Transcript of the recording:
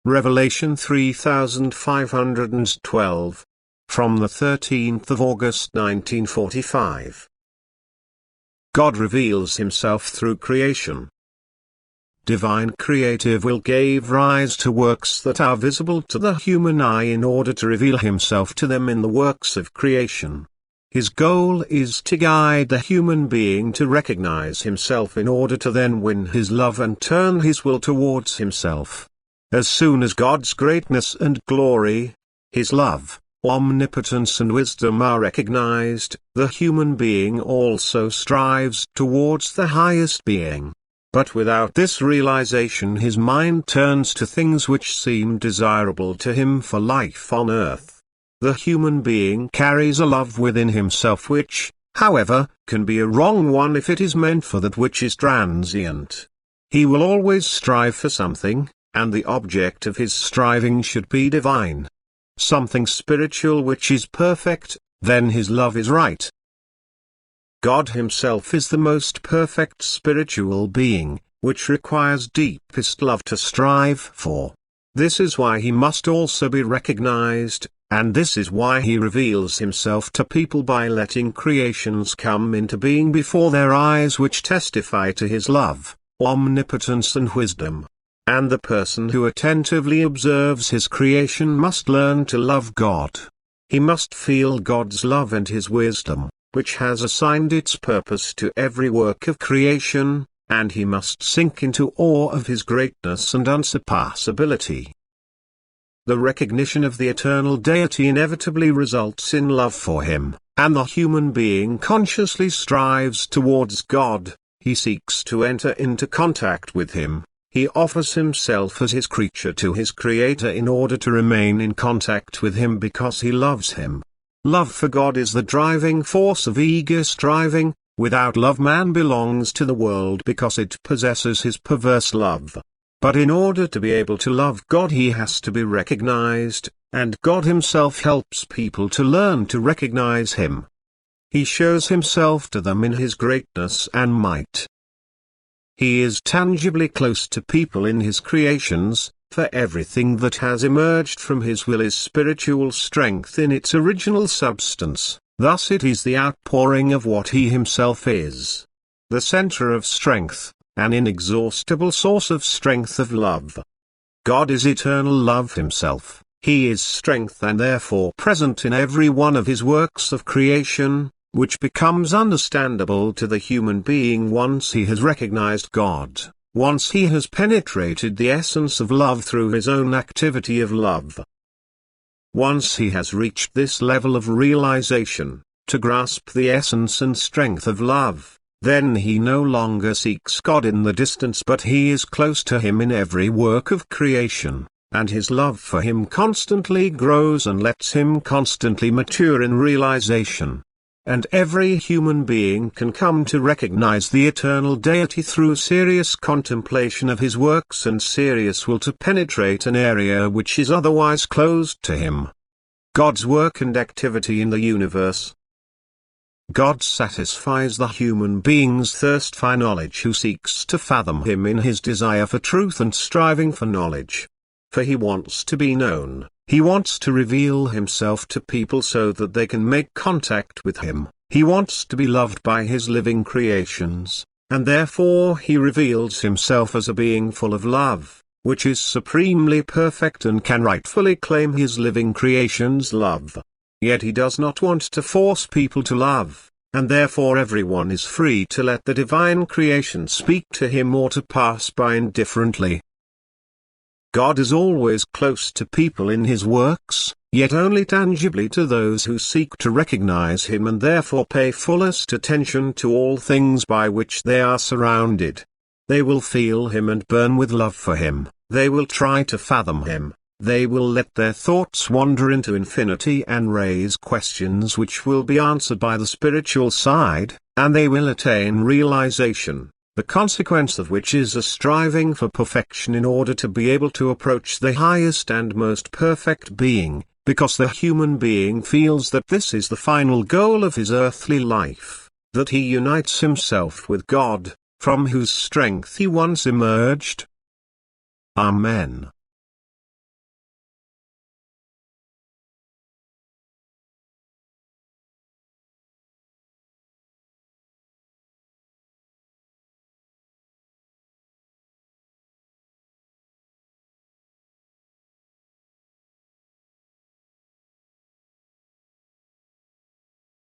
Revelation 3512. From the 13th of August 1945. God reveals himself through creation. Divine creative will gave rise to works that are visible to the human eye in order to reveal himself to them in the works of creation. His goal is to guide the human being to recognize himself in order to then win his love and turn his will towards himself. As soon as God's greatness and glory, his love, omnipotence and wisdom are recognized, the human being also strives towards the highest being. But without this realization his mind turns to things which seem desirable to him for life on earth. The human being carries a love within himself which, however, can be a wrong one if it is meant for that which is transient. He will always strive for something, and the object of his striving should be divine. Something spiritual which is perfect, then his love is right. God himself is the most perfect spiritual being, which requires deepest love to strive for. This is why he must also be recognized, and this is why he reveals himself to people by letting creations come into being before their eyes which testify to his love, omnipotence and wisdom. And the person who attentively observes his creation must learn to love God. He must feel God's love and his wisdom, which has assigned its purpose to every work of creation, and he must sink into awe of his greatness and unsurpassability. The recognition of the eternal deity inevitably results in love for him, and the human being consciously strives towards God. He seeks to enter into contact with him. He offers himself as his creature to his Creator in order to remain in contact with him because he loves him. Love for God is the driving force of eager striving. Without love man belongs to the world because it possesses his perverse love. But in order to be able to love God he has to be recognized, and God himself helps people to learn to recognize him. He shows himself to them in his greatness and might. He is tangibly close to people in his creations, for everything that has emerged from his will is spiritual strength in its original substance, thus it is the outpouring of what he himself is. The center of strength, an inexhaustible source of strength of love. God is eternal love himself, he is strength and therefore present in every one of his works of creation, which becomes understandable to the human being once he has recognized God, once he has penetrated the essence of love through his own activity of love. Once he has reached this level of realization, to grasp the essence and strength of love, then he no longer seeks God in the distance but he is close to him in every work of creation, and his love for him constantly grows and lets him constantly mature in realization. And every human being can come to recognize the eternal deity through serious contemplation of his works and serious will to penetrate an area which is otherwise closed to him. God's work and activity in the universe. God satisfies the human being's thirst for knowledge who seeks to fathom him in his desire for truth and striving for knowledge. For he wants to be known. He wants to reveal himself to people so that they can make contact with him. He wants to be loved by his living creations, and therefore he reveals himself as a being full of love, which is supremely perfect and can rightfully claim his living creations' love. Yet he does not want to force people to love, and therefore everyone is free to let the divine creation speak to him or to pass by indifferently. God is always close to people in his works, yet only tangibly to those who seek to recognize him and therefore pay fullest attention to all things by which they are surrounded. They will feel him and burn with love for him, they will try to fathom him, they will let their thoughts wander into infinity and raise questions which will be answered by the spiritual side, and they will attain realization, the consequence of which is a striving for perfection in order to be able to approach the highest and most perfect being, because the human being feels that this is the final goal of his earthly life, that he unites himself with God, from whose strength he once emerged. Amen.